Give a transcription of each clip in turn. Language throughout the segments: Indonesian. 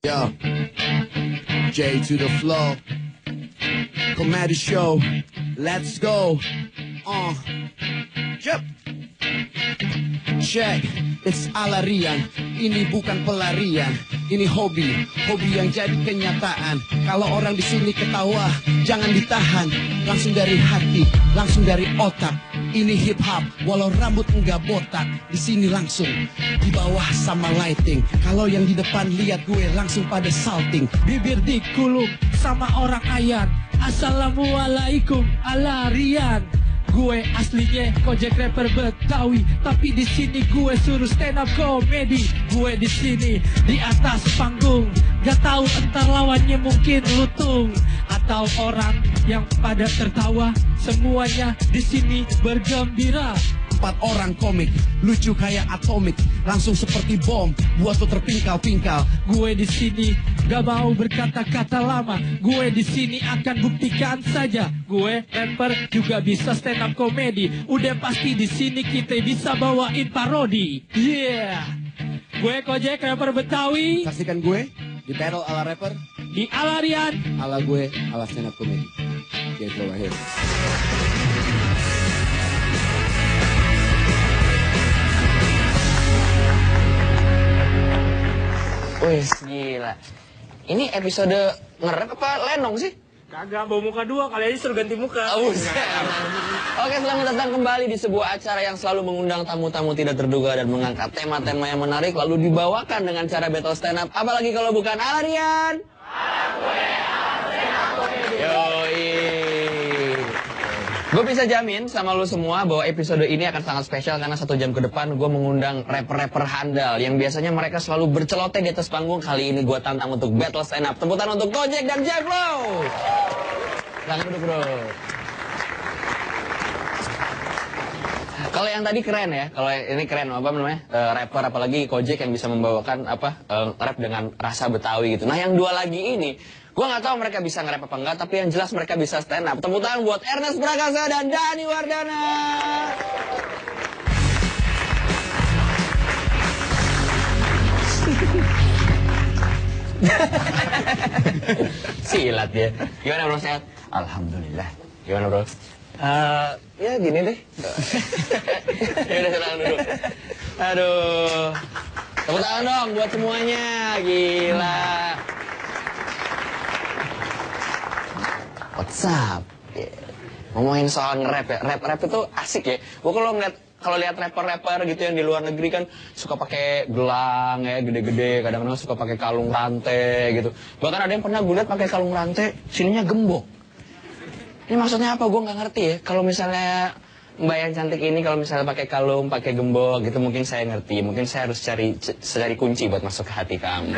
Yo, J to the flow, Comedy Show, let's go. Yep. Check, it's Alarian. Ini bukan pelarian, ini hobi yang jadi kenyataan. Kalau orang di sini ketawa, jangan ditahan. Langsung dari hati, langsung dari otak. Ini hip hop, walau rambut enggak botak. Di sini langsung di bawah sama lighting. Kalau yang di depan lihat gue langsung pada salting. Bibir dikulum sama orang ayan. Assalamualaikum Alarian. Gue aslinya Kojek rapper Betawi, tapi di sini gue suruh stand up comedy. Gue di sini di atas panggung, gak tahu entar lawannya mungkin lutung atau orang yang pada tertawa. Semuanya di sini bergembira. 4 orang komik, lucu kayak atomik, langsung seperti bom, buat lo terpingkal-pingkal. Gue di sini gak mau berkata-kata lama. Gue di sini akan buktikan saja. Gue rapper juga bisa stand up comedy. Udah pasti di sini kita bisa bawain parodi. Yeah. Gue Kojek rapper Betawi. Saksikan gue di battle ala rapper, Di Alarian. ala gue ala stand up comedy. Oke, flow ahead. Wih, gila. Ini episode ngerep apa lenong sih? Kagak, bawa muka dua, kali aja suruh ganti muka. Oke, selamat datang kembali di sebuah acara yang selalu mengundang tamu-tamu tidak terduga dan mengangkat tema-tema yang menarik lalu dibawakan dengan cara battle stand up. Apalagi kalau bukan Alarian. Yoi. Gue bisa jamin sama lu semua bahwa episode ini akan sangat spesial karena 1 jam ke depan gue mengundang rapper-rapper handal yang biasanya mereka selalu berceloteh di atas panggung. Kali ini gue tantang untuk battle stand up. Tepuk tangan untuk Kojek dan Jefflo. Silahkan duduk, bro. Kalau yang tadi keren ya, kalau ini keren apa namanya, rapper apalagi Kojek yang bisa membawakan rap dengan rasa Betawi gitu. Nah yang 2 lagi ini, gue nggak tahu mereka bisa nge-rap apa enggak, tapi yang jelas mereka bisa stand up. Tepuk tangan buat Ernest Prakasa dan Dani Wardana. Silat ya. Gimana bro, sehat? Alhamdulillah. Gimana bro? Ya gini deh. Ya udah silakan dulu. Aduh. Tepuk tangan dong buat semuanya. Gila. What's up? Ngomongin soal nge-rap ya. Rap itu asik ya. Gue kalau lihat rapper-rapper gitu yang di luar negeri kan suka pakai gelang ya, gede-gede, kadang-kadang suka pakai kalung rantai gitu. Bahkan ada yang pernah gue lihat pakai kalung rantai, sininya gembok. Ini maksudnya apa? Gue nggak ngerti ya. Kalau misalnya Mbak yang cantik ini kalau misalnya pakai kalung, pakai gembok gitu mungkin saya ngerti. Mungkin saya harus cari kunci buat masuk ke hati kamu.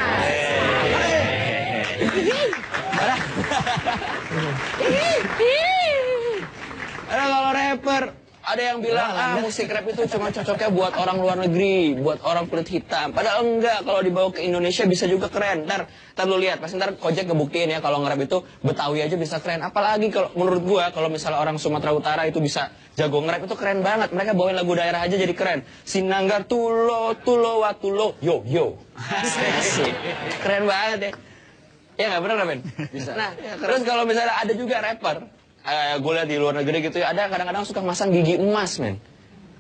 Ada kalau rapper, ada yang bilang musik rap itu cuma cocoknya buat orang luar negeri, buat orang kulit hitam. Padahal enggak, kalau dibawa ke Indonesia bisa juga keren. Ntar lu lihat, pasti ntar Kojek ngebuktiin ya kalau nge-rap itu Betawi aja bisa keren. Apalagi kalau menurut gua kalau misalnya orang Sumatera Utara itu bisa jago nge-rap itu keren banget. Mereka bawain lagu daerah aja jadi keren. Sinanggar tulo tulo watulo yo yo. Asik. Keren banget ya. Ya nggak bener Ben? Bisa. Nah, terus kalau misalnya ada juga rapper, gue lihat di luar negeri gitu ya, ada kadang-kadang suka masang gigi emas, men.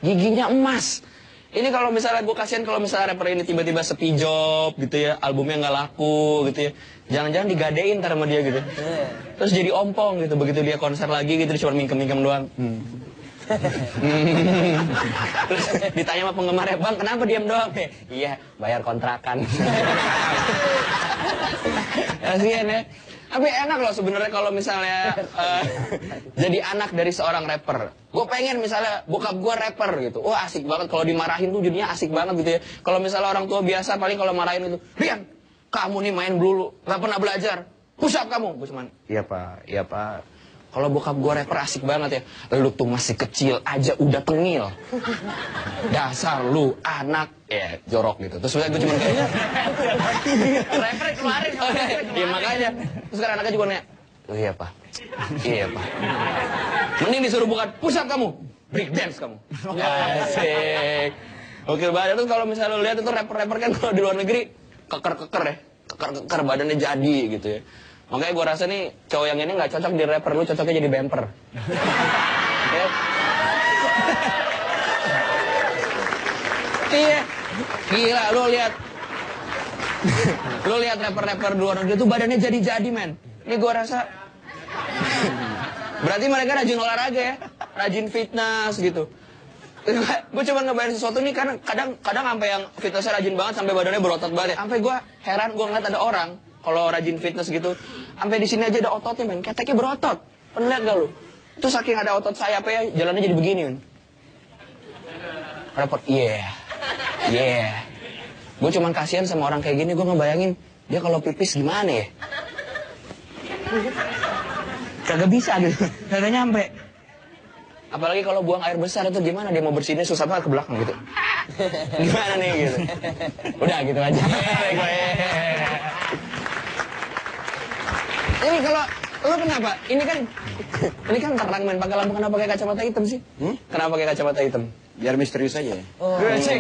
Giginya emas. Ini kalau misalnya gue kasihan kalau misalnya rapper ini tiba-tiba sepi job gitu ya, albumnya nggak laku gitu ya. Jangan-jangan digadein ntar sama dia gitu. Terus jadi ompong gitu, begitu dia konser lagi gitu, dia cuma mingkem-mingkem doang. Terus ditanya sama penggemarnya, bang kenapa diam doang? Iya, bayar kontrakan. Kasian ya. Tapi enak loh sebenarnya kalau misalnya jadi anak dari seorang rapper. Gue pengen misalnya bokap gue rapper gitu. Wah asik banget kalau dimarahin tuh jadinya asik banget gitu ya. Kalau misalnya orang tua biasa paling kalau marahin itu, Rian, kamu nih main dulu, gak pernah belajar. Push up kamu. Gue cuman, iya pak. Kalau bokap gue rapper asik banget ya. Lu tuh masih kecil aja udah tengil. Dasar lu anak. Ya jorok gitu. Terus gue cuma kayak rapper kemarin. Iya makanya. Terus sekarang anaknya juga nanya. Oh iya pak. Mending disuruh bukan push up kamu. Break dance kamu. Asik. Oke banget. Terus kalau misalnya lu lihat itu rapper-rapper kan kalau di luar negeri keker-keker ya. keker, badannya jadi gitu ya. Makanya gue rasa nih cowok yang ini nggak cocok di rapper, lu cocoknya jadi bumper. Ya. Iya, gila lu lihat. Lu lihat rapper-rapper luar negeri tuh badannya jadi-jadi men. Ini gue rasa berarti mereka rajin olahraga ya, rajin fitness gitu. Gue coba ngebayang sesuatu nih karena kadang sampai yang fitnessnya rajin banget sampai badannya berotot banget. Sampai gue heran gue ngeliat ada orang kalau rajin fitness gitu, sampai di sini aja ada ototnya men, keteknya berotot. Pernah lihat gak lu? Itu saking ada otot sayapnya jalannya jadi begini men. Repot, yeah. Gue cuman kasihan sama orang kayak gini, gue ngebayangin dia kalau pipis gimana ya? Kagak bisa gitu, kagak nyampe. Apalagi kalau buang air besar itu gimana, dia mau bersihinnya susah banget ke belakang gitu. Gimana nih gitu. Udah gitu aja. Ini kalau lo kenapa? Ini kan terang men, pakai lampu kenapa pakai kacamata hitam sih? Kenapa pakai kacamata hitam? Biar misterius aja ya.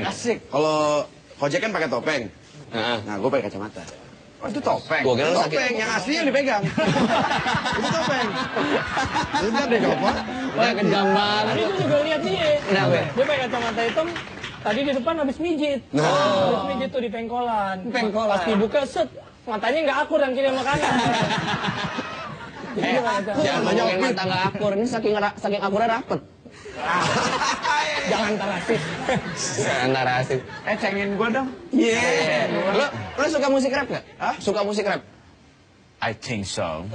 Asik. Kalau Kojek kan pakai topeng. Nah, gue pakai kacamata. Oh, itu topeng. Gua kira lu Topeng sakit. yang asli yang dipegang. Itu topeng. Bentar deh, Kopo. Udah kejam banget. Tadi gue juga lihat nih. Kenapa? Dia pakai kacamata hitam. Tadi di depan habis mijit. Habis mijit tuh di pengkolan. Pas dibuka set, matanya nggak akur yang kiri sama kanan. Jangan ngomongin mata nggak akur, ini saking akurnya rapet. Jangan terasis. Jangan rasis. Cengin gue dong. Lo suka musik rap nggak? Suka musik rap? I think so.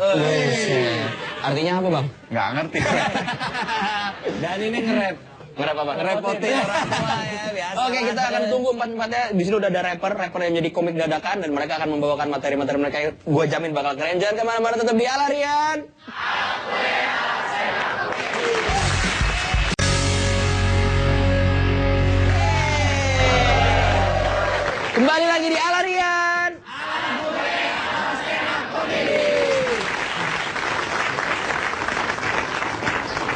Artinya apa bang? Nggak ngerti. Dan ini nge-rap. Nge-rap apa? Ngerepotin orang tua ya, biasa. Oke, kita akan tunggu empat-empatnya. Di sini udah ada rapper yang jadi komik dadakan dan mereka akan membawakan materi-materi mereka yang gue jamin bakal keren. Jangan kemana-mana, tetap di Alarian. Kembali lagi di Alarian.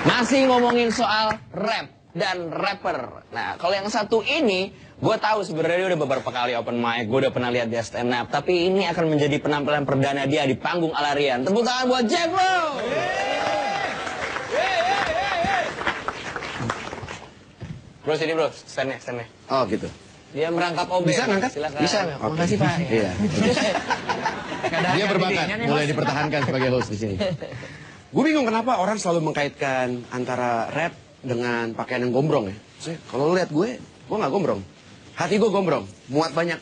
Masih ngomongin soal rap dan rapper. Nah, kalau yang satu ini, gue tahu sebenarnya dia udah beberapa kali open mic, gue udah pernah lihat dia stand up. Tapi ini akan menjadi penampilan perdana dia di panggung Alarian. Tepuk tangan buat Jeff bro. Bro sini bro, standnya. Oh, gitu. Dia merangkap obeng. Bisa ngangkat? Silakan. Bisa. Oke. Makasih Pak. Iya. Dia berbakat, mulai dipertahankan sebagai host di sini. Gue bingung kenapa orang selalu mengkaitkan antara rap dengan pakaian yang gombrong ya. Kalau lu lihat gue nggak gombrong. Hati gue gombrong, muat banyak.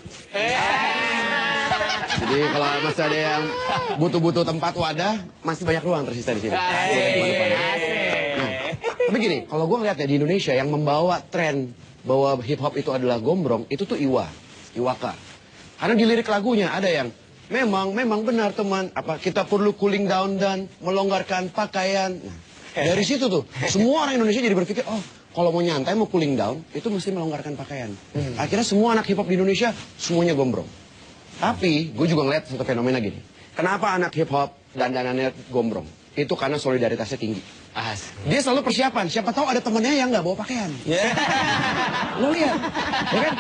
Jadi kalau masih ada yang butuh-butuh tempat wadah, masih banyak ruang tersisa di sini. Nah, tapi gini, kalau gue ngeliat ya di Indonesia yang membawa tren bahwa hip hop itu adalah gombrong, itu tuh Iwaka. Karena di lirik lagunya ada yang memang benar teman, kita perlu cooling down dan melonggarkan pakaian. Nah, dari situ tuh semua orang Indonesia jadi berpikir, oh kalau mau nyantai mau cooling down itu mesti melonggarkan pakaian. Akhirnya semua anak hip hop di Indonesia semuanya gombrong. Tapi gue juga ngeliat satu fenomena gini. Kenapa anak hip hop dandanannya gombrong? Itu karena solidaritasnya tinggi. Dia selalu persiapan. Siapa tahu ada temennya yang nggak bawa pakaian. Lo lihat, ya kan?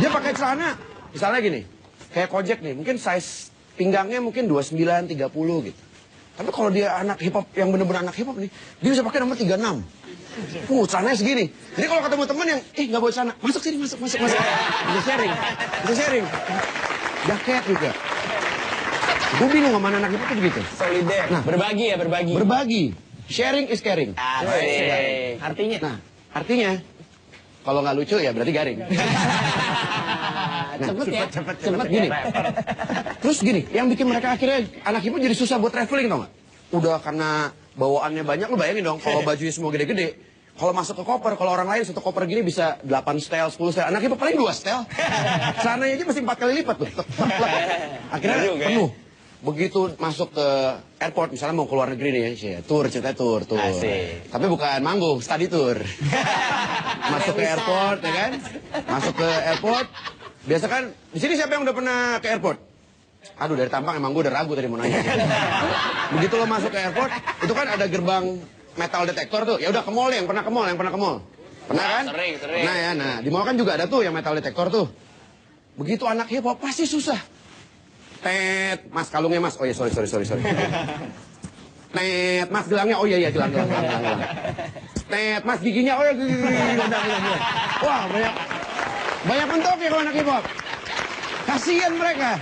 Dia pakai celana, misalnya gini, kayak Kojek nih, mungkin size pinggangnya mungkin 29, 30 gitu. Tapi kalau dia anak hip hop yang bener-bener anak hip hop nih, dia bisa pakai nomor 36. Celananya segini. Jadi kalau ketemu teman yang, nggak bawa celana, masuk sini, masuk. Bisa sharing. Jaket juga. Gue bingung sama anak hip hop itu begitu. Solider. Nah, berbagi. Berbagi. Sharing is caring. Asik. Artinya? Nah, artinya kalau nggak lucu ya berarti garing. Cepet gini. Terus gini, yang bikin mereka akhirnya anak hip hop jadi susah buat traveling tau nggak? Udah karena bawaannya banyak, lu bayangin dong kalau bajunya semua gede-gede. Kalau masuk ke koper, kalau orang lain satu koper gini bisa 8 style, 10 style. Anak hip hop paling 2 style. Celananya aja masih 4 kali lipat tuh. Akhirnya penuh. Begitu masuk ke airport, misalnya mau ke luar negeri nih ya, ceritanya tour. Asik. Tapi bukan manggung, study tour. Masuk ke airport, ya kan? Masuk ke airport. Biasa kan, di sini siapa yang udah pernah ke airport? Aduh, dari tampang emang gue udah ragu tadi mau nanya. Begitu lo masuk ke airport, itu kan ada gerbang metal detektor tuh. Ya udah ke mall, yang pernah ke mall. Pernah kan? Sering. Nah, di mall kan juga ada tuh yang metal detektor tuh. Begitu anak hip hop pasti susah. Tet, mas kalungnya mas. Oh ya sorry. Tet, mas gelangnya. Oh iya gelang. Tet, mas giginya. Oh ya gigi. Wah banyak bentuk ya kalau anak hip hop. Kasian mereka.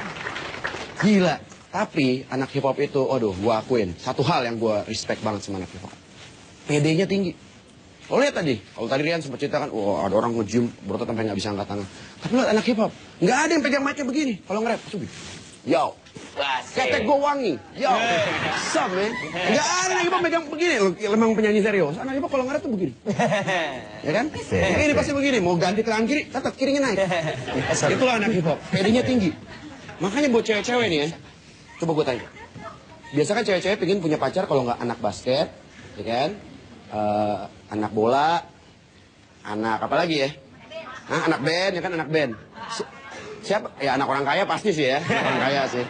Gila. Tapi anak hip hop itu, aduh, gua akuin satu hal yang gua respect banget sama anak hip hop. PD-nya tinggi. Lo lihat tadi, kalau tadi Rian sempat cerita kan, ada orang nge-gym, berotot sampai nggak bisa angkat tangan. Tapi lo anak hip hop, nggak ada yang pegang mic-nya begini. Kalau nge-rap, tuh yo, ketek gue wangi, yo, sam ya. Nggak ada anak hip hop pegang begini. Lo emang penyanyi serius, anak hip hop kalau nge-rap tuh begini. Ya kan? Ini pasti begini, mau ganti tangan kiri, tetap kirinya naik. Itulah anak hip hop, PD-nya tinggi. Makanya buat cewek-cewek nih ya, coba gue tanya. Biasa kan cewek-cewek pengen punya pacar kalau nggak anak basket, ya kan? Anak bola, anak apa lagi ya? Anak band, ya kan anak band. Siapa? Ya anak orang kaya pasti sih ya, orang kaya sih.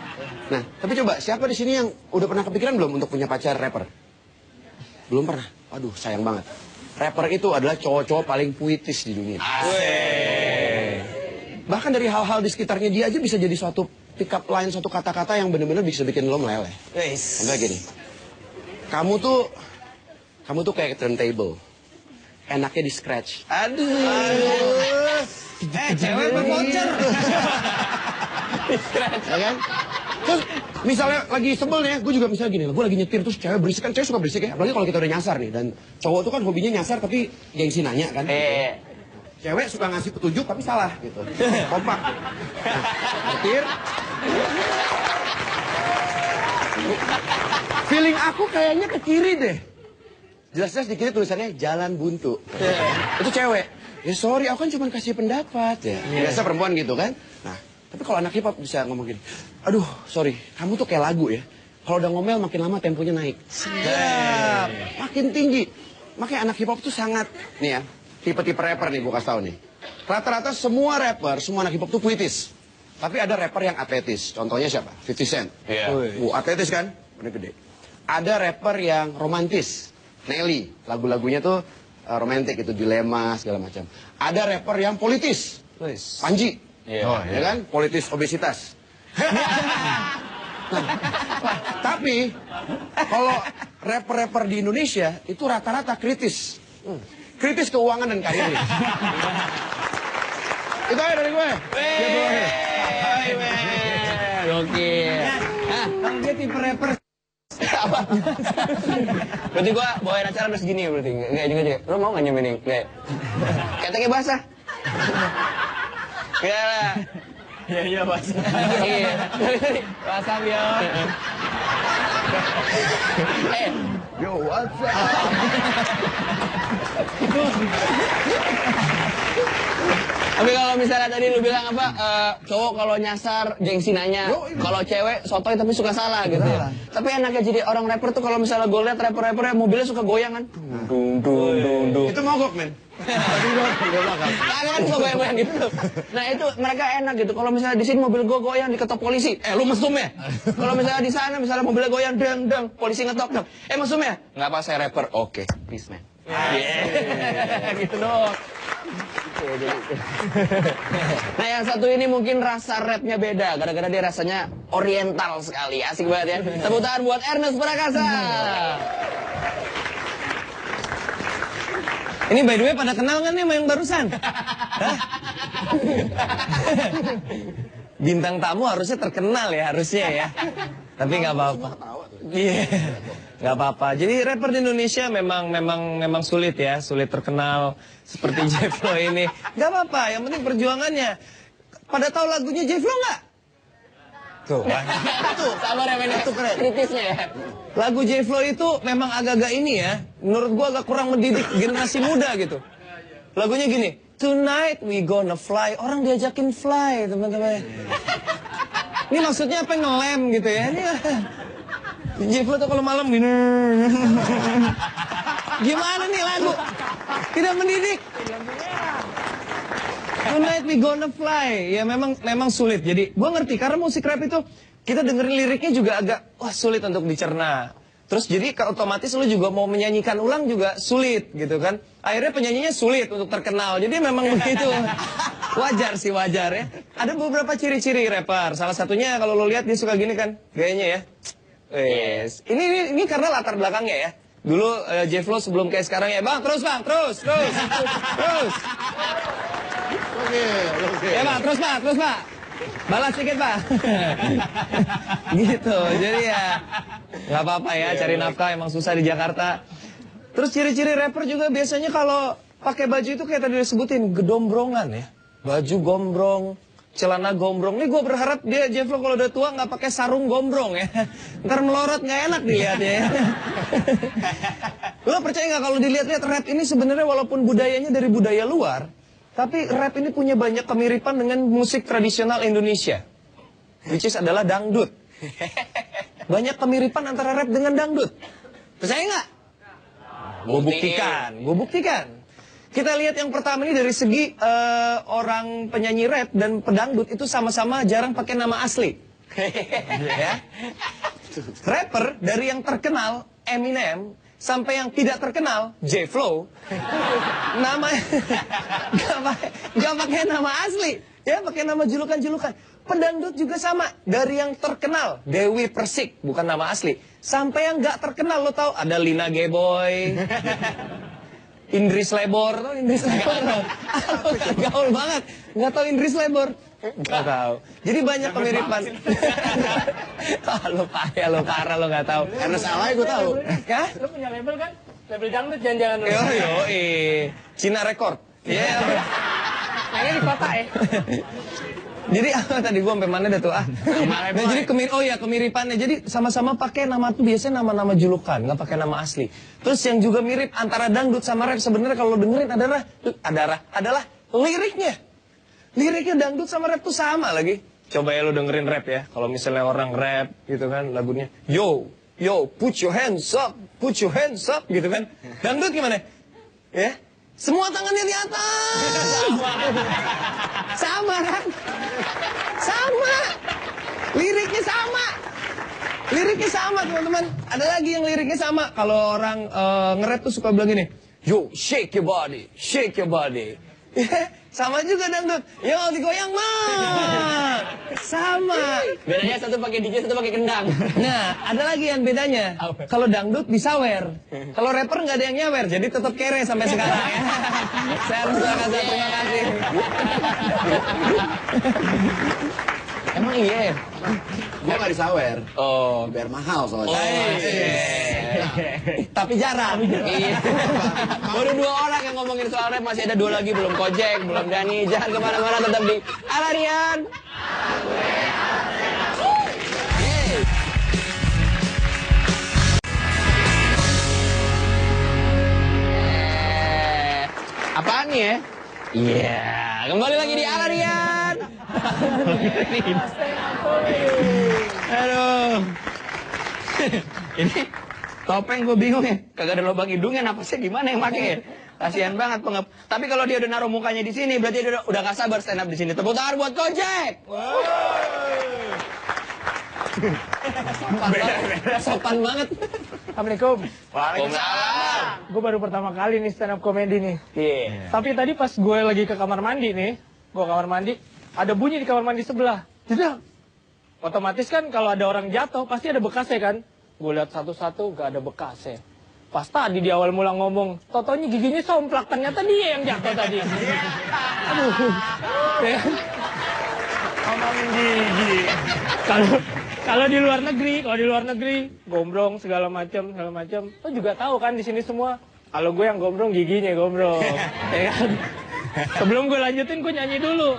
Nah, tapi coba siapa di sini yang udah pernah kepikiran belum untuk punya pacar rapper? Belum pernah. Aduh, sayang banget. Rapper itu adalah cowok-cowok paling puitis di dunia. Bahkan dari hal-hal di sekitarnya dia aja bisa jadi suatu pick up line, suatu kata-kata yang benar-benar bisa bikin lo meleleh. Contohnya gini. Kamu tuh kayak turntable. Enaknya di scratch. Aduh. Cewek bervoucher. Di scratch. Ya kan? Terus misalnya lagi sebel nih, gue juga misalnya gini, gue lagi nyetir terus cewek berisik kan, cewek suka berisik ya. Apalagi kalau kita udah nyasar nih, dan cowok tuh kan hobinya nyasar tapi gengsi nanya kan. Cewek suka ngasih petunjuk tapi salah gitu. Kompak. Nyetir. Feeling aku kayaknya ke kiri deh. Jelas-jelas di kiri tulisannya jalan buntu. Itu cewek. Ya sorry, aku kan cuma kasih pendapat ya. Biasa perempuan gitu kan. Nah, tapi kalau anak hip hop bisa ngomong gini. Aduh, sorry, kamu tuh kayak lagu ya. Kalau udah ngomel makin lama temponya naik. Sedap. Makin tinggi. Makanya anak hip hop tuh sangat, nih ya, tipe-tipe rapper nih gue kasih tau nih. Rata-rata semua rapper, semua anak hip hop tuh puitis. Tapi ada rapper yang atletis. Contohnya siapa? 50 Cent. Atletis kan? Bener gede. Ada rapper yang romantis. Nelly, lagu-lagunya tuh romantis itu, dilema segala macam. Ada rapper yang politis, Panji, ya kan, politis obesitas. Nah, tapi kalau rapper-rapper di Indonesia itu rata-rata kritis, kritis keuangan dan karir. Itu aja dari gue. Oke. Kalau dia tipe rapper. Apa? Berarti gua bawain acara udah segini ya berarti? Enggak juga. Lo mau nggak nyobain ini? Enggak. Keteknya basah. Iya lah. Iya basah. Iya. Basah ya. Yo, what's up? Tapi kalau misalnya tadi lu bilang apa, cowok kalau nyasar gengsi nanya, kalau cewek sotoy tapi suka salah gitu ya. Tapi enaknya jadi orang rapper tuh kalau misalnya gue liat rapper-rappernya mobilnya suka goyang kan. Dung. Itu mogok, men. Ada kan suka goyang-goyang gitu. Nah itu mereka enak gitu. Kalau misalnya di sini mobil gue goyang diketok polisi, lu mesum ya? Kalau misalnya di sana misalnya mobilnya goyang, deng, polisi ngetok, mesum ya? Nggak apa, saya rapper. Oke, peace man. Gitu dong. Nah yang satu ini mungkin rasa rapnya beda, gara-gara dia rasanya oriental sekali, asik banget ya. Tepuk tangan buat Ernest Prakasa. Ini by the way pada kenal kan nih sama yang barusan? Bintang tamu harusnya terkenal ya, harusnya ya. Tapi nggak apa-apa. Iya, nggak apa-apa. Jadi rapper di Indonesia memang sulit ya, sulit terkenal seperti J-Flow ini. Nggak apa-apa, yang penting perjuangannya. Pada tahu lagunya J-Flow nggak? Tuh, Tuh, sabar ya, itu kritisnya ya. lagu J-Flow itu memang agak-agak ini ya, menurut gua agak kurang mendidik generasi muda gitu. Lagunya gini, tonight we gonna fly. Orang diajakin fly, teman-teman. Ini maksudnya apa, ngelem gitu ya. J-Flow tuh kalau malam gini. Gimana nih lagu? Tidak mendidik. Tonight we gonna fly. Ya memang sulit. Jadi gua ngerti karena musik rap itu kita dengerin liriknya juga agak sulit untuk dicerna. Terus jadi otomatis lu juga mau menyanyikan ulang juga sulit gitu kan. Akhirnya penyanyinya sulit untuk terkenal. Jadi memang begitu. Wajar sih, wajar ya. Ada beberapa ciri-ciri rapper. Salah satunya kalau lo lihat dia suka gini kan, gayanya ya. Wes. Ini karena latar belakangnya ya. Dulu J-Flow sebelum kayak sekarang ya, bang, terus. Oke. Ya bang, terus pak. Balas sedikit pak. Gitu, jadi ya nggak apa-apa ya, cari nafkah emang susah di Jakarta. Terus ciri-ciri rapper juga biasanya kalau pakai baju itu kayak tadi disebutin, gedombrongan ya. Baju gombrong, celana gombrong. Nih gue berharap dia J-Flow kalau udah tua nggak pakai sarung gombrong ya. Ntar melorot nggak enak dilihatnya ya. Lo percaya nggak kalau dilihat-lihat rap ini sebenarnya walaupun budayanya dari budaya luar, tapi rap ini punya banyak kemiripan dengan musik tradisional Indonesia, which is adalah dangdut. Banyak kemiripan antara rap dengan dangdut. Percaya nggak? Gue buktikan. Kita lihat yang pertama ini dari segi orang penyanyi rap dan pedangdut itu sama-sama jarang pakai nama asli. Ya. Rapper dari yang terkenal Eminem sampai yang tidak terkenal J-Flow, nama nggak pakai nama asli, ya pakai nama julukan-julukan. Pedangdut juga sama, dari yang terkenal Dewi Persik, bukan nama asli, sampai yang nggak terkenal. Lo tahu ada Lina Geboy, Indris Lebor, tau Indris Lebor? Gaul banget, nggak tahu Indris Lebor? Nggak tahu. Jadi banyak kemiripan. Lo payah, lo parah, lo nggak tahu. Karena salah gue tahu. Hah? Lo punya label kan? Label dangdut jangan-jangan lo. Cina Record. Iya. Kayaknya di kota ya. Jadi tadi gua sampai mana dah tuh Nah, jadi kemiripannya. Jadi sama-sama pakai nama tuh biasanya nama-nama julukan, nggak pakai nama asli. Terus yang juga mirip antara dangdut sama rap sebenarnya kalau dengerin adalah liriknya. Liriknya dangdut sama rap tuh sama lagi. Coba ya lo dengerin rap ya. Kalau misalnya orang rap gitu kan lagunya, yo, put your hands up gitu kan. Dangdut gimana? Ya. Semua tangannya di atas. Sama kan? Sama. Liriknya sama, teman-teman. Ada lagi yang liriknya sama. Kalau orang nge-rap tuh suka bilang gini, yo, shake your body. Sama juga dangdut. Yo, digoyang mah. Sama. Bedanya satu pakai DJ, satu pakai kendang. Nah, ada lagi yang bedanya. Kalau dangdut disawer. Kalau rapper nggak ada yang nyawer, jadi tetap kere sampai sekarang ya. Saya harus terima kasih. Emang iya? Gue nggak disawer. Oh, Biar mahal soalnya. tapi jarang. Iya. Baru 2 orang yang ngomongin soal rap, masih ada 2 lagi, belum Kojek, belum Dani. Jangan kemana-mana, tetap di Alarian. Apaan nih ya? Iya, kembali lagi di Alarian. Aduh. Ini topeng gue bingung ya. Kagak ada lubang hidungnya, napasnya gimana yang pakai ya? Kasihan banget Tapi kalau dia udah naruh mukanya di sini, berarti dia udah gak sabar stand up di sini. Tepuk tangan buat Kojek. Sopan banget. Assalamualaikum. Waalaikumsalam. Gue baru pertama kali nih stand up comedy nih. Iya. Tapi tadi pas gue lagi ke kamar mandi nih, ada bunyi di kamar mandi sebelah. Tidak. Otomatis kan kalau ada orang jatuh pasti ada bekasnya kan. Gue lihat satu-satu gak ada bekasnya. Pas tadi di awal mula ngomong, totonya giginya somplak, ternyata dia yang jatuh tadi. Aduh. Ya. Ngomongin gigi. Kalau di luar negeri, gombrong segala macam. Lo juga tahu kan di sini semua. Kalau gue yang gombrong giginya gombrong. Ya kan? Sebelum gue lanjutin gue nyanyi dulu.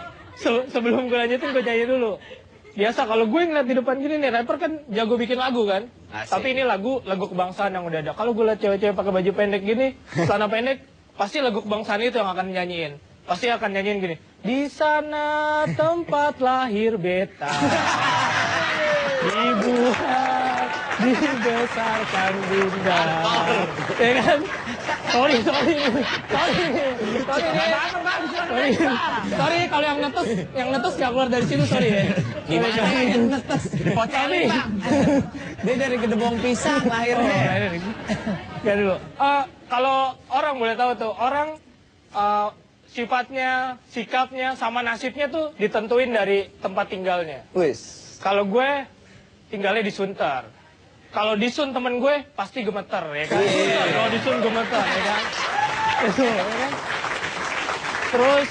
Biasa kalau gue ngeliat di depan gini nih, rapper kan jago bikin lagu kan. Asik. Tapi ini lagu kebangsaan yang udah ada. Kalau gue liat cewek-cewek pakai baju pendek gini, celana pendek, pasti lagu kebangsaan itu yang akan nyanyiin. Pasti akan nyanyiin gini. Di sana tempat lahir beta. Dibuat, dibesarkan bunda. Ya kan? Sorry. Sorry kalau yang netes nggak keluar dari situ, sorry ya. Gimana yang netes? Pocelin, Pak. Dia dari gedebong pisang lahirnya. Ya dulu. Kalau orang boleh tahu tuh, orang sifatnya, sikapnya, sama nasibnya tuh ditentuin dari tempat tinggalnya. Wis. Kalau gue tinggalnya di Sunter. Kalau di Sun temen gue pasti gemeter ya kan. Kalau di Sun gemeter ya kan. Itu ya kan. Terus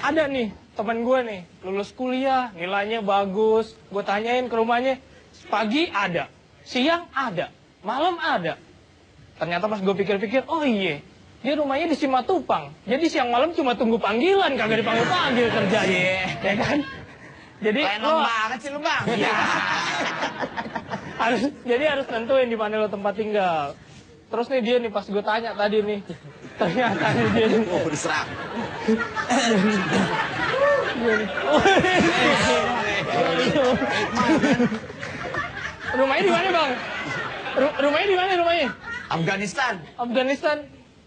ada nih temen gue nih lulus kuliah, nilainya bagus. Gue tanyain ke rumahnya, pagi ada, siang ada, malam ada. Ternyata pas gue pikir-pikir, oh iya, dia rumahnya di Simatupang. Jadi siang malam cuma tunggu panggilan, kagak dipanggil-panggil kerjanya. Ya kan? Jadi Lenong banget sih lu bang. Iya. Jadi harus nentuin di mana lo tempat tinggal. Terus nih dia nih pas gue tanya tadi nih, ternyata nih dia nih. Oh, diserang. Rumahnya di mana bang? Rumahnya di mana rumahnya? Afghanistan. Afghanistan.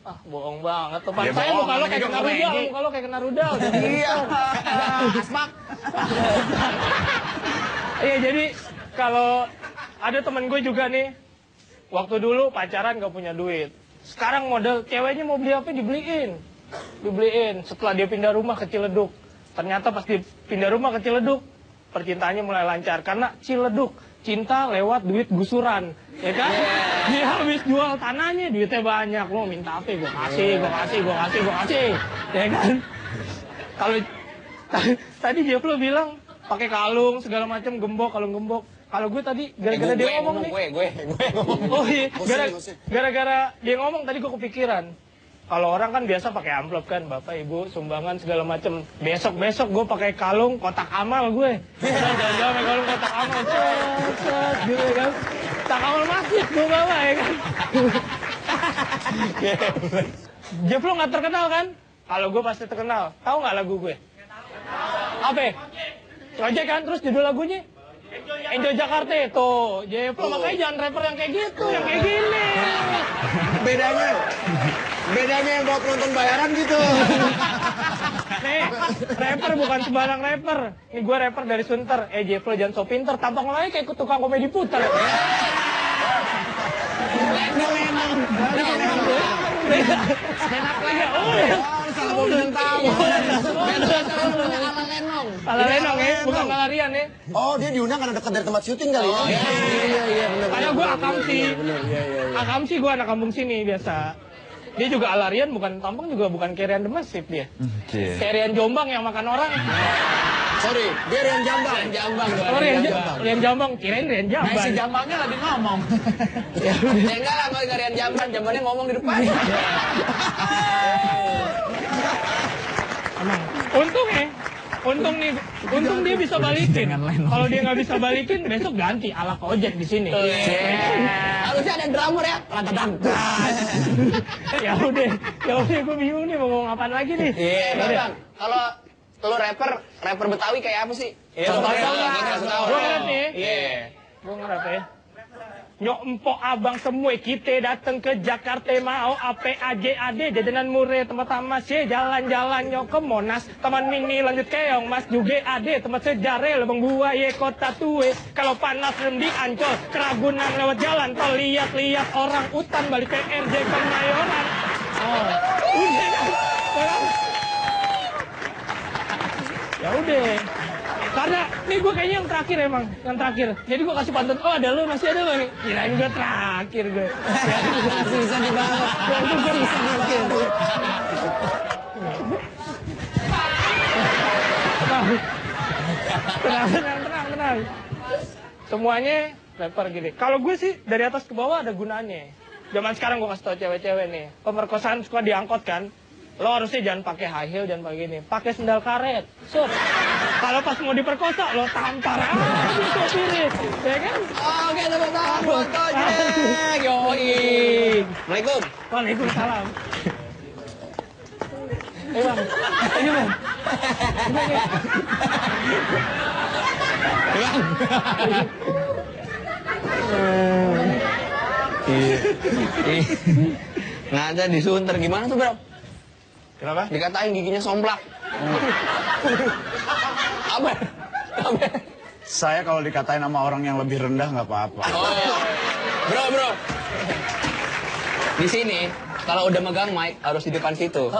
Ah, bohong banget. Teman Ya, saya bohong, muka lo kayak namanya kena juga rudal, komedi. muka lo kayak kena rudal. Iya. Asmak. Iya, jadi kalau ada temen gue juga nih, waktu dulu pacaran gak punya duit. Sekarang model ceweknya mau beli apa dibeliin. Dibeliin. Setelah dia pindah rumah ke Ciledug. Ternyata pas dia pindah rumah ke Ciledug, percintaannya mulai lancar. Karena Ciledug, cinta lewat duit gusuran. Ya kan? Dia habis jual tanahnya, duitnya banyak. Lo minta apa? Gue kasih. Ya kan? Kalau tadi Jefflo bilang pakai kalung segala macam kalung gembok. Kalau gue tadi gara-gara dia ngomong nih. Gue ngomong. Oh iya, Maksudnya. gara-gara dia ngomong tadi gue kepikiran. Kalau orang kan biasa pakai amplop kan, Bapak Ibu sumbangan segala macam. Besok gue pakai kalung kotak amal gue. Jalan-jalan pakai kalung kotak amal, set gitu kan. Kotak amal masjid gue bawa ya kan. Jeff lo nggak terkenal kan? Kalau gue pasti terkenal. Tahu nggak lagu gue? Apa? Ojek kan, terus judul lagunya? Enjoy Jakarta tuh. Jeplo makanya jangan rapper yang kayak gitu, yang kayak gini. Bedanya yang bawa penonton bayaran gitu. Nih, rapper bukan sembarang rapper. Ini gue rapper dari Sunter. Jeplo jangan so pinter, tampang lo aja kayak tukang komedi putar. Stand up lagi. Salah bawa bintang tamu. Ala Lenong ya, bukan Malarian ya. Oh, dia diundang karena dekat dari tempat syuting kali ya? Iya, benar. Karena gue akamsi. Akamsi gue anak kampung sini biasa. Dia juga Alarian, bukan tampang juga bukan Kerian Demasif dia. Kerian Jombang yang makan orang. Sorry, dia Rian Jambang. Oh, Rian Jambang, kirain Rian Jambang. Si Jambangnya lagi ngomong. Ya enggak lah, kalau Rian Jamban, Jambannya ngomong di depan. Untung dia bisa balikin. Kalau dia nggak bisa balikin, besok ganti ala ojek di sini. Harusnya ada drummer ya. Ya udah, gue bingung nih mau ngomong apaan lagi nih. Iya, Bang. Kalau rapper Betawi kayak apa sih? Contohnya Kasih tahu. gue ngerti nih. Iya. Gue ngerti ya. Nyok empok abang semua kita datang ke Jakarta mau APAJAD jajanan murah tempat tamasya jalan-jalan nyok ke Monas taman mini lanjut keong mas juga ade tempat sejarah lebang buaya kota tue kalau panas rem di Ancol Keragunan lewat jalan tol lihat-lihat orang utan balik ke RJ Kemayoran. Oh udah kan? Ya udah. Karena nih gue kayaknya yang terakhir emang, yang terakhir. Jadi gue kasih pantun, oh ada lu, masih ada lu nih. Kirain gue terakhir gue. Masih bisa dibawa. Itu gue bisa bikin. Tenang. Semuanya rapper gini. Kalau gue sih dari atas ke bawah ada gunanya. Zaman sekarang gue kasih tau cewek-cewek nih. Pemerkosaan suka diangkot kan. Lo harusnya jangan pakai high heel, jangan pakai gini. Pakai sendal karet. Sup. Kalau pas mau diperkosa, lo tampar aja sopirnya. Ya kan? Oke, tepuk tangan buat Ojek. Yoi. Assalamualaikum. Waalaikumsalam. Bang. Ini bang. Nggak ada di Sunter. Gimana tuh, Bro? Kenapa? Dikatain giginya somplak. Apa? Saya kalau dikatain sama orang yang lebih rendah nggak apa-apa. Oh, bro. Di sini, kalau udah megang mic harus di depan situ.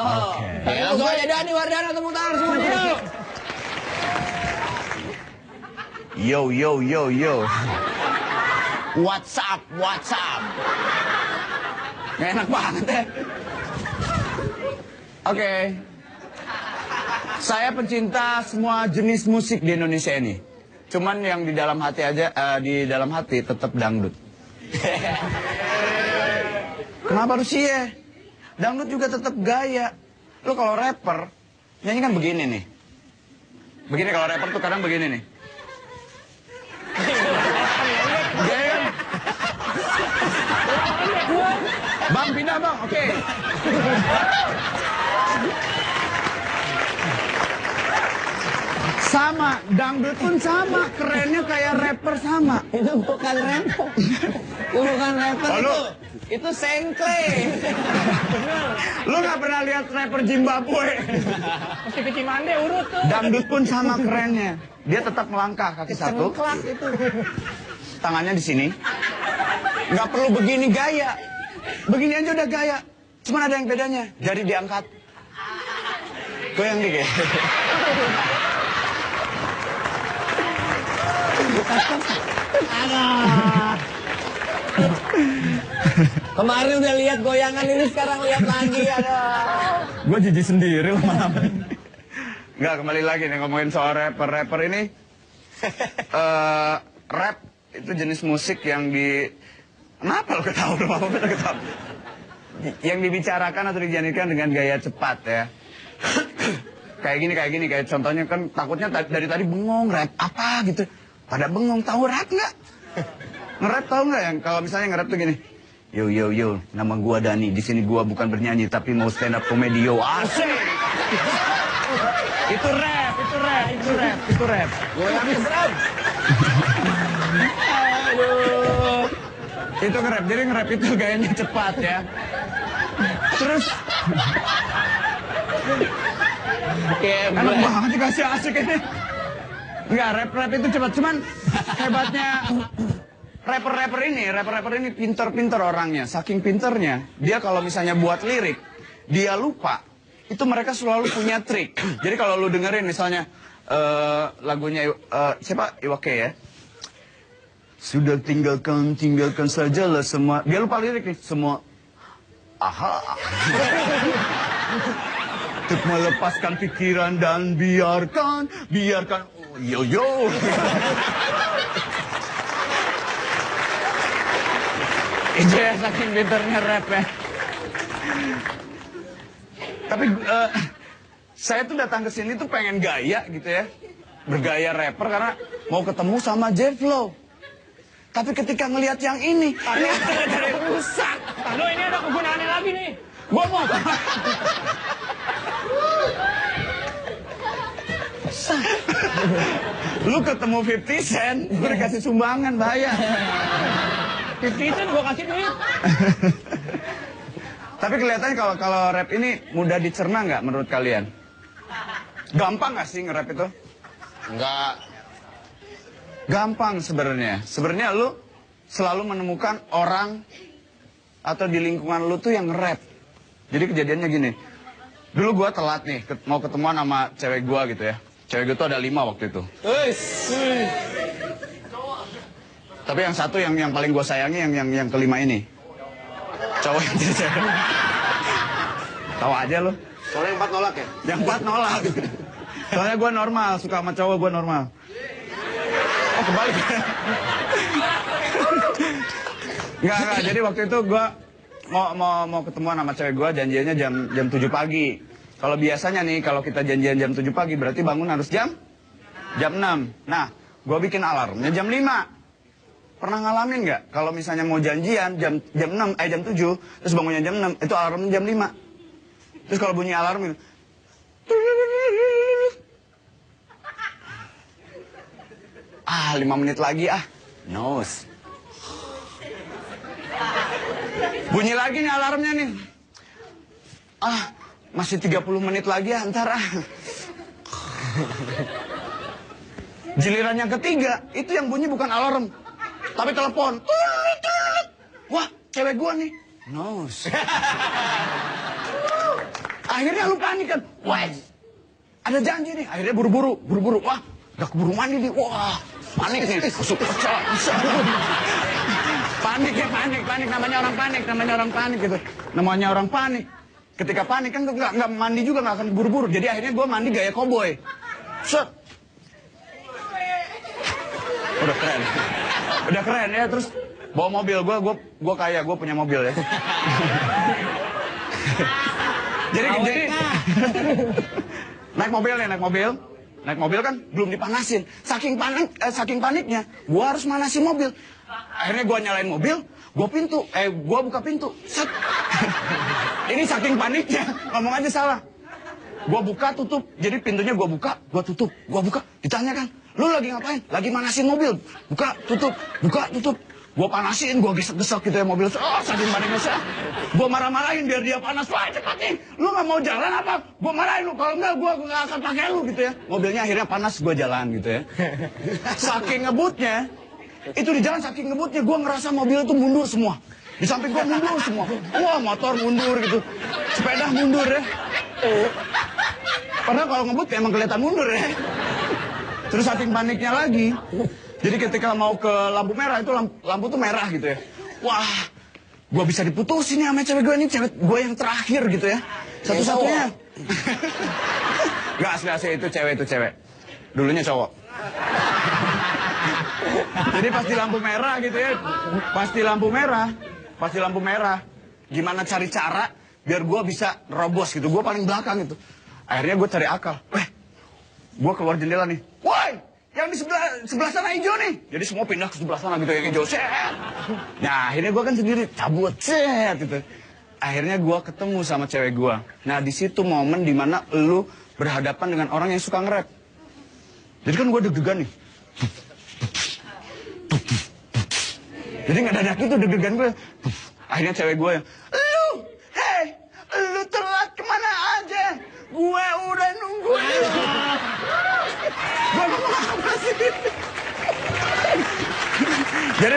Ya, langsung aja Dani Wardana tepuk tangan semuanya yuk. Yo. What's up? Nggak enak banget ya. Oke. Saya pencinta semua jenis musik di Indonesia ini. Cuman yang di dalam hati aja, di dalam hati tetap dangdut. Kenapa harus iya? Dangdut juga tetap gaya. Lo kalau rapper, nyanyi kan begini nih. Begini kalau rapper tuh kadang begini nih. Gaya kan? Bang, pindah bang, oke. Sama, dangdut pun sama, kerennya kayak rapper sama. Itu bukan rapper. Itu bukan rapper Oh, itu. Itu sengkle. Lu nggak pernah lihat rapper Zimbabwe? Mesti ke Cimande urut tuh. Dangdut pun sama kerennya. Dia tetap melangkah kaki satu. Tangannya di sini. Nggak perlu begini gaya. Begini aja udah gaya. Cuman ada yang bedanya. Jari diangkat. Goyang dikit. Kemarin udah lihat goyangan ini, sekarang lihat lagi. Gue jijik sendiri lama-lama. Nggak, kembali lagi nih ngomongin soal rapper. Rapper ini rap itu jenis musik yang kenapa lo ketawa? Yang dibicarakan atau dijanjikan dengan gaya cepat ya. Kayak gini. Kayak contohnya kan takutnya dari tadi bengong, rap apa gitu. Pada bengong, tahu rap nggak? Nge-rap tahu nggak yang kalau misalnya nge-rap tuh gini. Yo, nama gua Dani. Di sini gua bukan bernyanyi tapi mau stand up comedy. Yo, asik. Itu rap. Goyangin rap. Aduh. Itu nge-rap. Jadi nge-rap itu gayanya cepat ya. Terus enak banget dikasih asik ini. Enggak, rap itu cepat. Cuman hebatnya rapper ini pinter orangnya. Saking pinternya, dia kalau misalnya buat lirik, dia lupa. Itu mereka selalu punya trik. Jadi kalau lu dengerin misalnya lagunya siapa? Iwake ya. Sudah tinggalkan sajalah semua. Dia lupa lirik nih, semua. Aha. Untuk melepaskan pikiran dan biarkan. Oh, yo. Itu ya saking pinternya rap ya. Tapi saya tuh datang ke sini tuh pengen gaya gitu ya. Bergaya rapper karena mau ketemu sama J-Flow. Tapi ketika ngelihat yang ini dari rusak. Aduh, ini ada kegunaannya lagi nih. Gua mau. Lu ketemu 50 Cent, gue dikasih sumbangan, bahaya. 50 Cent gua kasih duit. Tapi kelihatannya kalau rap ini mudah dicerna nggak menurut kalian? Gampang nggak sih nge-rap itu? Enggak. Gampang sebenarnya. Sebenarnya lu selalu menemukan orang atau di lingkungan lu tuh yang nge-rap. Jadi kejadiannya gini. Dulu gua telat nih, mau ketemuan sama cewek gua gitu ya. Cewek gue tuh ada 5 waktu itu. Tapi yang satu yang paling gue sayangi yang kelima ini. Cowok yang cewek. Tahu aja lo. Soalnya yang 4 nolak ya? Yang 4 nolak. Soalnya gue normal, suka sama cowok gue normal. Oh kebalik. Enggak. Jadi waktu itu gue mau ketemuan sama cewek gue, janjiannya jam 7 pagi. Kalau biasanya nih, kalau kita janjian jam 7 pagi, berarti bangun harus jam 6. Nah, gue bikin alarmnya jam 5. Pernah ngalamin nggak? Kalau misalnya mau janjian jam 7, terus bangunnya jam 6, itu alarmnya jam 5. Terus kalau bunyi alarm itu, 5 menit lagi nos. Bunyi lagi nih alarmnya nih. Masih 30 menit lagi ntar. Giliran yang ketiga, itu yang bunyi bukan alarm, tapi telepon. Wah, cewek gua nih. Nose. Akhirnya lu panik kan. Wah, ada janji nih. Akhirnya buru-buru. Wah, gak keburu mandi nih. Wah, panik nih. Panik. Namanya orang panik gitu. Namanya orang panik. Ketika panik kan nggak mandi juga, nggak akan buru-buru. Jadi akhirnya gue mandi gaya koboi. Set. Udah keren ya. Terus bawa mobil. Gue kaya, gue punya mobil ya. Jadi naik mobil kan belum dipanasin. Saking paniknya, gue harus manasin mobil. Akhirnya gue nyalain mobil, gue buka pintu. Set. Ini saking paniknya, ngomong aja salah. Gue buka, tutup. Jadi pintunya gue buka, gue tutup. Ditanya kan, lu lagi ngapain? Lagi manasin mobil. Buka, tutup. Gue panasin, gue gesek-gesek gitu ya mobil. Oh, saking paniknya sih. Gue marah-marahin biar dia panas. Wah, cepat nih. Lu gak mau jalan apa? Gue marahin lu. Kalau enggak, gue gak akan pakai lu gitu ya. Mobilnya akhirnya panas, gue jalan gitu ya. Saking ngebutnya, itu di jalan saking ngebutnya, gue ngerasa mobil itu mundur semua. Di samping gue mundur semua. Wah, motor mundur gitu. Sepeda mundur ya. Padahal kalau ngebut emang kelihatan mundur ya. Terus saking paniknya lagi. Jadi ketika mau ke lampu merah, itu lampu tuh merah gitu ya. Wah, gue bisa diputusin nih sama cewek gue. Ini cewek gue yang terakhir gitu ya. Satu-satunya. Gak asli itu cewek. Dulunya cowok. Jadi pas di lampu merah gitu ya. Pas di lampu merah. Gimana cari cara biar gue bisa nerobos gitu. Gue paling belakang gitu. Akhirnya gue cari akal. Gue keluar jendela nih. Woi, yang di sebelah sana hijau nih. Jadi semua pindah ke sebelah sana gitu, yang hijau. Set. Nah, akhirnya gue kan sendiri cabut. Set gitu. Akhirnya gue ketemu sama cewek gue. Nah, di situ momen dimana lu berhadapan dengan orang yang suka nge-rap. Jadi kan gue deg-degan nih. Jadi ngedadak itu deg-degan gue. Akhirnya cewek gue yang, lu telat kemana aja? Gue udah nunggu. Gue ngomong apa sih? Jadi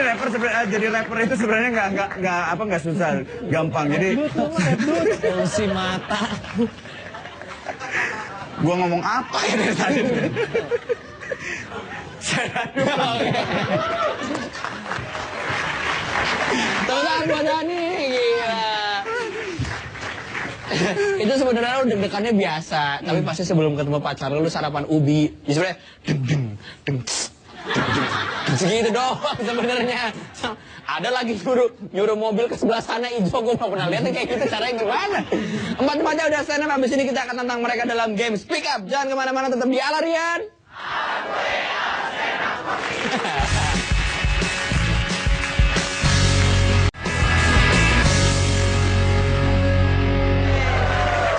rapper itu sebenarnya nggak susah, gampang. Jadi si mata. Gue ngomong apa ya dari tadi? Tolong buat Dani, gila. Itu sebenarnya lu deg-degannya biasa, tapi pasti sebelum ketemu pacar lu sarapan ubi. Ya sebenarnya segitu doang sebenarnya. Ada lagi nyuruh mobil ke sebelah sana hijau, gue gak pernah lihat kayak gitu, caranya gimana. Empat-empatnya udah stand up, abis ini kita akan tantang mereka dalam game Speak Up. Jangan kemana-mana, tetap di Alarian.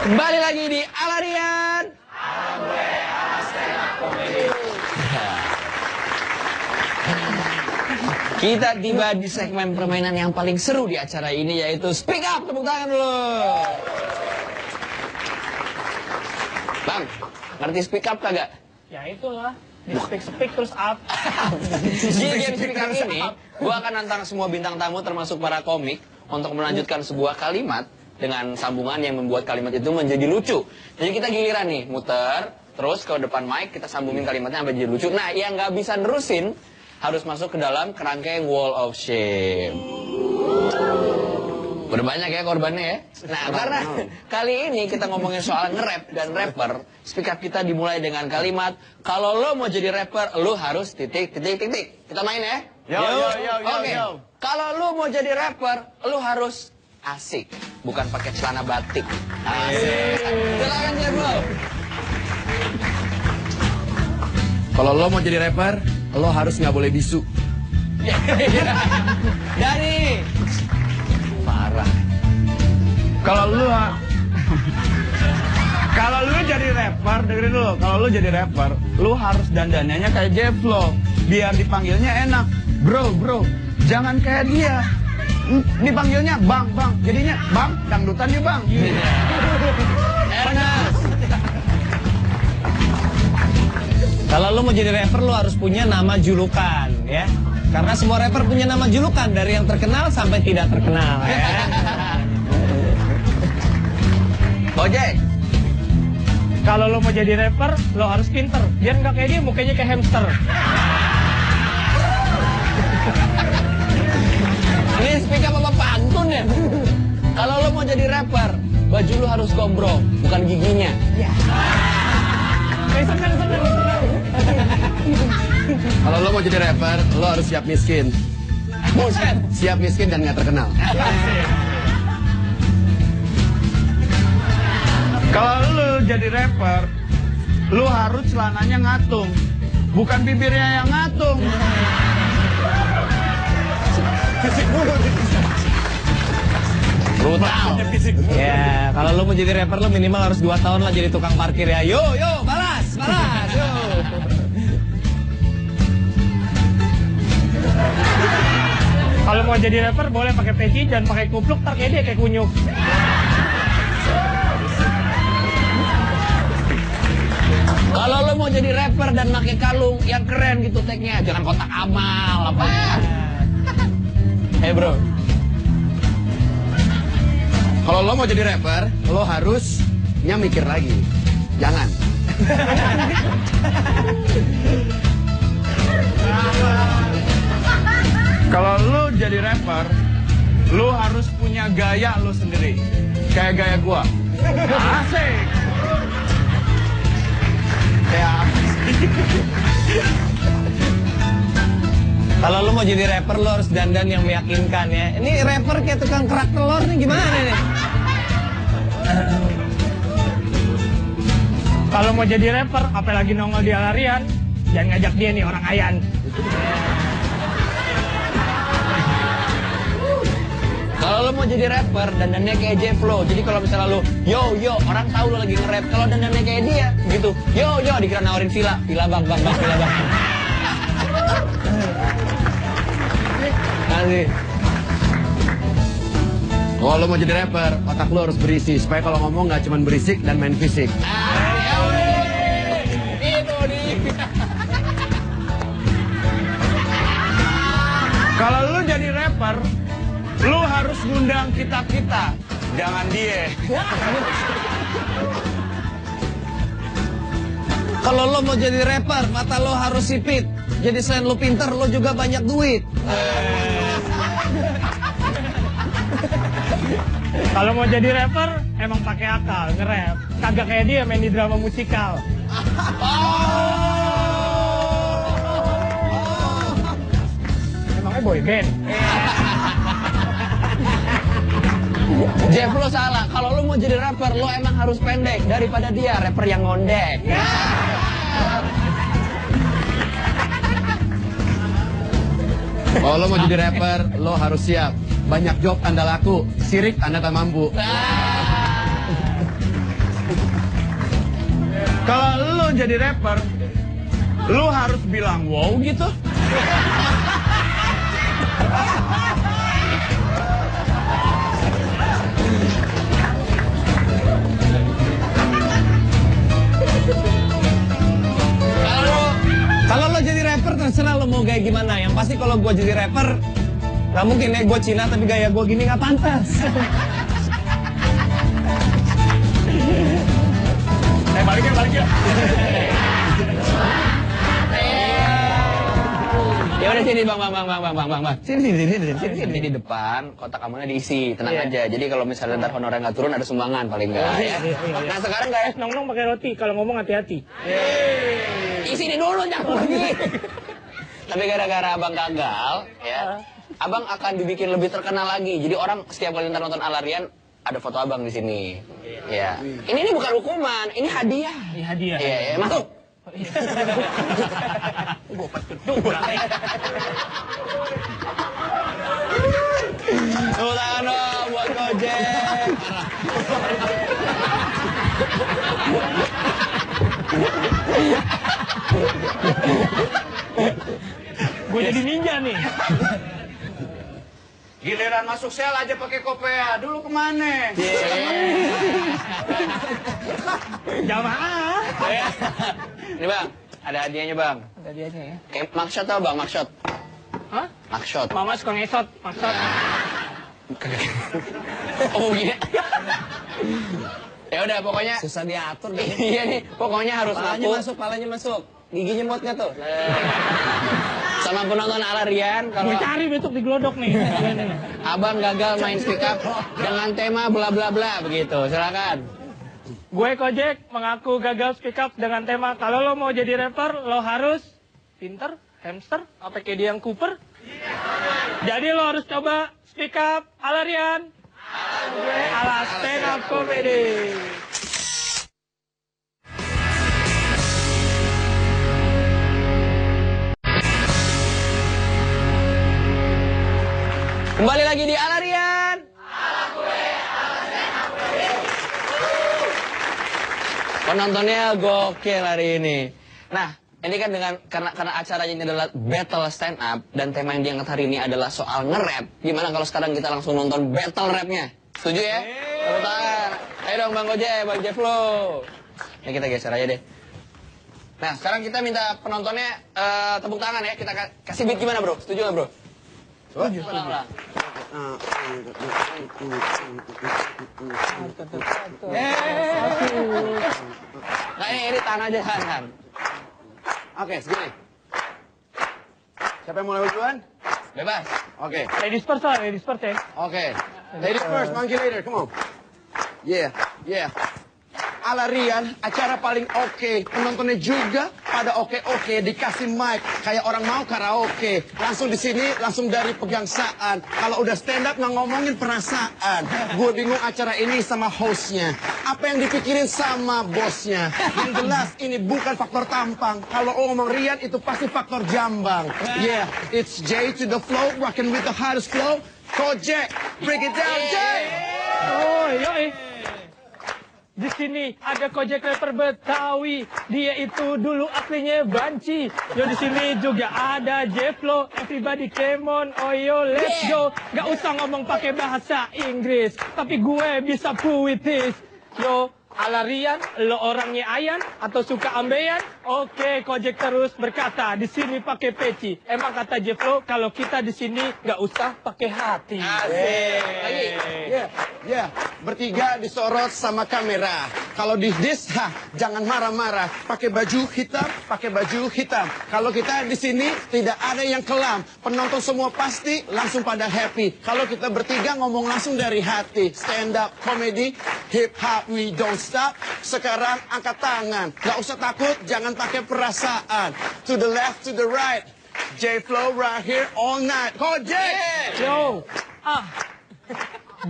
Kembali lagi di Alarian. Kita tiba di segmen permainan yang paling seru di acara ini, yaitu Speak Up. Tepuk tangan dulu. Bang, ngerti Speak Up kagak? Ya itulah, di speak terus up. Di game Speak Up ini, gue akan nantang semua bintang tamu termasuk para komik untuk melanjutkan sebuah kalimat dengan sambungan yang membuat kalimat itu menjadi lucu. Jadi kita giliran nih, muter, terus ke depan mic, kita sambungin kalimatnya sampai jadi lucu. Nah, yang nggak bisa nerusin harus masuk ke dalam kerangkeng Wall of Shame. Udah banyak ya korbannya ya. Nah, karena kali ini kita ngomongin soal nge-rap dan rapper, Speak Up kita dimulai dengan kalimat, kalau lo mau jadi rapper, lo harus titik. Kita main ya? Yo. Oke. Kalau lo mau jadi rapper, lo harus asik, bukan pakai celana batik. Asik. Silakan ya, bro. Kalau lo mau jadi rapper, lo harus nggak boleh bisu. Dani. Parah. Kalau lu jadi rapper, dengerin dulu. Kalau lu jadi rapper, lu harus dandanannya kayak Jeflo, biar dipanggilnya enak. Bro, jangan kayak dia. Dipanggilnya bang, jadinya bang, dangdutan ya bang. Ernest. Kalau lu mau jadi rapper, lu harus punya nama julukan, ya. Karena semua rapper punya nama julukan, dari yang terkenal sampai tidak terkenal. Ojek. Kalau lo mau jadi rapper, lo harus pinter. Biar nggak kayak dia, mukanya kayak hamster. Ini speak up apa pantun ya? Kalau lo mau jadi rapper, baju lo harus gombrong, bukan giginya. Kalau lo mau jadi rapper, lo harus siap miskin. Buset. Siap miskin dan nggak terkenal. Kalau lu jadi rapper, lu harus celananya ngatung, bukan bibirnya yang ngatung. Brutal. Ya, kalau lo mau jadi rapper lo minimal harus 2 tahun lah jadi tukang parkir ya. Yo, balas, yo. Kalau mau jadi rapper, boleh pakai peci, jangan pakai kupluk, ntar kayak dia kayak kunyuk. Kalau lo mau jadi rapper dan pakai kalung yang keren gitu tagnya, jangan kotak amal apa. Bro. Kalau lo mau jadi rapper, lo harusnya mikir lagi. Jangan. Kalau lu jadi rapper, lu harus punya gaya lu sendiri. Kayak gaya gua. Asik. Kayak apa sih? Kalau lo mau jadi rapper lo harus dandan yang meyakinkan ya. Ini rapper kayak tukang kerak telur nih, gimana nih? Kalau mau jadi rapper, apalagi nongol di Alarian, jangan ngajak dia nih orang ayan. Kalau lo mau jadi rapper, dandannya kayak J-Flow. Jadi kalau misalnya lo, yo, orang tahu lo lagi nge-rap. Kalau dandannya kayak dia, gitu. Yo, dikira nawarin villa bang, villa bang. Nanti. Kalau lo mau jadi rapper, otak lo harus berisi. Supaya kalau ngomong nggak cuma berisik dan main fisik. Kalau lu jadi rapper, lu harus ngundang kita. Jangan dia. Kalau lo mau jadi rapper, mata lo harus sipit. Jadi selain lo pinter, lo juga banyak duit. Kalau mau jadi rapper, emang pakai akal, nge-rap. Kagak kayak dia main di drama musikal. Emangnya boy band? Jeff lo salah. Kalau lo mau jadi rapper, lo emang harus pendek daripada dia rapper yang ngondek. Kalau lo mau jadi rapper, lo harus siap. Banyak job tanda laku, sirik tanda tak mampu. Kalau lu jadi rapper, lu harus bilang wow gitu. Kalau lo jadi rapper terserah lo mau kayak gimana. Yang pasti kalau gue jadi rapper, nggak mungkin ya gue Cina tapi gaya gue gini nggak pantas. Balik ya. Ya udah sini bang. Sini di depan kotak amalnya diisi, tenang aja. Jadi kalau misalnya ntar honornya nggak turun ada sumbangan paling nggak. Ya. Nah sekarang guys, Nong pakai roti, kalau ngomong hati-hati. isi ini dulu jangan pergi. Tapi gara-gara abang gagal, ya, abang akan dibikin lebih terkenal lagi. Jadi orang setiap kali nonton Alarian ada foto abang di sini. Ya, ini bukan hukuman, ini hadiah. Ini hadiah. Iya, masuk. Tepuk tangan dong buat Gojek. Gue jadi ninja nih. Giliran masuk sel aja pakai kopea. Dulu kemana? Jamaah. Ini bang, ada hadiahnya bang. Ada hadiahnya ya. Kayak mugshot tau bang, mugshot. Hah? Nakshot. Mama suka ngesot, maksud. Oh gini. Ya udah pokoknya Susah diatur deh. iya nih, pokoknya harus Palanya ngaku masuk, palanya masuk. Giginya muat nggak tuh? sama penonton ala Rian kalau Gue cari besok di Glodok nih. Abang gagal main speak up dengan tema bla bla bla begitu. Silakan. Gue Kojek mengaku gagal speak up dengan tema kalau lo mau jadi rapper lo harus pinter, hamster, apa kayak dia yang Cooper. Jadi lo harus coba speak up ala Rian. Gue ala stand up comedy. Kembali lagi di ala Rian. Penontonnya gokil hari ini. Nah, ini kan karena acaranya ini adalah battle stand up dan tema yang diangkat hari ini adalah soal nge-rap. Gimana kalau sekarang kita langsung nonton battle rapnya? Setuju ya? Tepuk tangan. Ayo dong Bang Gojek, Bang Jeflo. Ini kita geser aja deh. Nah, sekarang kita minta penontonnya tepuk tangan ya. Kita kasih beat gimana, Bro? Setuju nggak, Bro? Setuju. Nah, ini tahan aja, tahan. Oke, segini. Siapa yang mulai duluan? Bebas. Oke. Ladies first lah, ladies first ya. Oke. Ladies first, monkey later. Come on. Yeah, yeah. Ala Rian, acara paling oke. Penontonnya juga pada oke-oke. Dikasih mic, kayak orang mau karaoke. Langsung di sini, langsung dari pegangsaan. Kalau udah stand up nggak ngomongin perasaan. Gue bingung acara ini sama hostnya. Apa yang dipikirin sama bosnya? Yang jelas ini bukan faktor tampang. Kalau ngomong Rian itu pasti faktor jambang. Yeah, it's J to the flow, rockin' with the hottest flow. Kojek, break it down, Jay! Oh, yoi. Di sini ada Kojek rapper Betawi, dia itu dulu aslinya Banci. Yo di sini juga ada Jeflo, everybody come on, oh yo let's go. Gak usah ngomong pakai bahasa Inggris, tapi gue bisa puitis. Yo ala Rian, lo orangnya ayan atau suka ambeien? Oke, Kojek terus berkata di sini pakai peci. Emang kata Jeflo kalau kita di sini gak usah pakai hati. Asik. Lagi. Ya, bertiga disorot sama kamera. Kalau di dis, jangan marah-marah. Pakai baju hitam, pakai baju hitam. Kalau kita di sini tidak ada yang kelam. Penonton semua pasti langsung pada happy. Kalau kita bertiga ngomong langsung dari hati. Stand up comedy, hip hop we don't stop. Sekarang angkat tangan. Gak usah takut, jangan pakai perasaan. To the left, to the right. J-Flow right here all night. Kojek! Yo,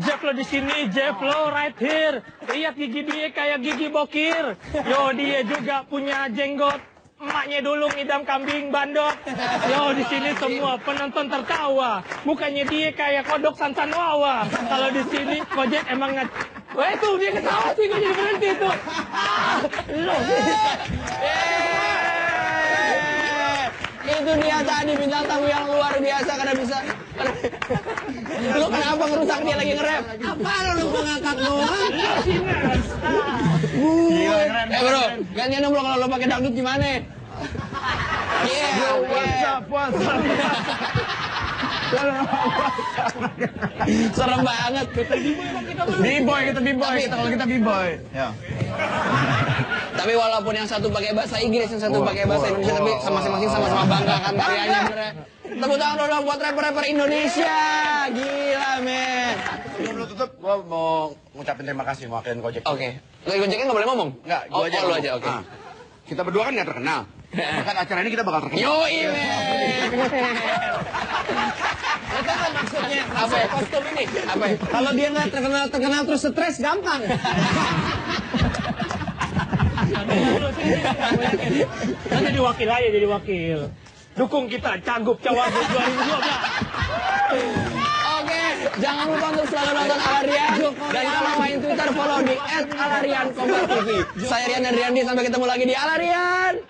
Jeflo di sini, Jeflo right here. Lihat gigi dia kayak gigi bokir. Yo, dia juga punya jenggot. Emaknya dulu ngidam kambing bandot. Yo, di sini semua penonton tertawa. Mukanya dia kayak kodok santan wawa. Kalau di sini Kojek emang wah itu dia ketawa sih, gue jadi berhenti tuh. Itu dia tadi bintang tamu yang luar biasa karena bisa. Lu kenapa ngerusak dia lagi nge-rap? Apa lu ngangkat doang? Bro, gantian dong bro kalau lo pakai dangdut gimana? Serem banget. B-boy kita B-boy, kalau kita B-boy. Ya. Tapi walaupun yang satu pakai bahasa Inggris, yang satu pakai bahasa Indonesia, tapi masing-masing sama-sama bangga kan karyanya bener. Tepuk tangan dong buat rapper-rapper Indonesia. Gila men. Sebelum tutup, gua mau ngucapin terima kasih mewakilin Kojek. Oke. Lo Gojeknya nggak boleh ngomong? Enggak, gua aja. Lu aja, oke. Nah, kita berdua kan nggak terkenal. Kan acara ini kita bakal terkenal. Yoi men. Itu kan maksudnya Apa ya? kostum ini. Apa ya? Kalau dia nggak terkenal terus stres gampang. Kan jadi wakil aja, jadi wakil. Dukung kita, Cagup Cawagup 2012. Oke, jangan lupa untuk selalu nonton Alarian. Dan kalau main Twitter follow di @alarian_kompas.tv. Saya Rian dan Riandi, sampai ketemu lagi di Alarian.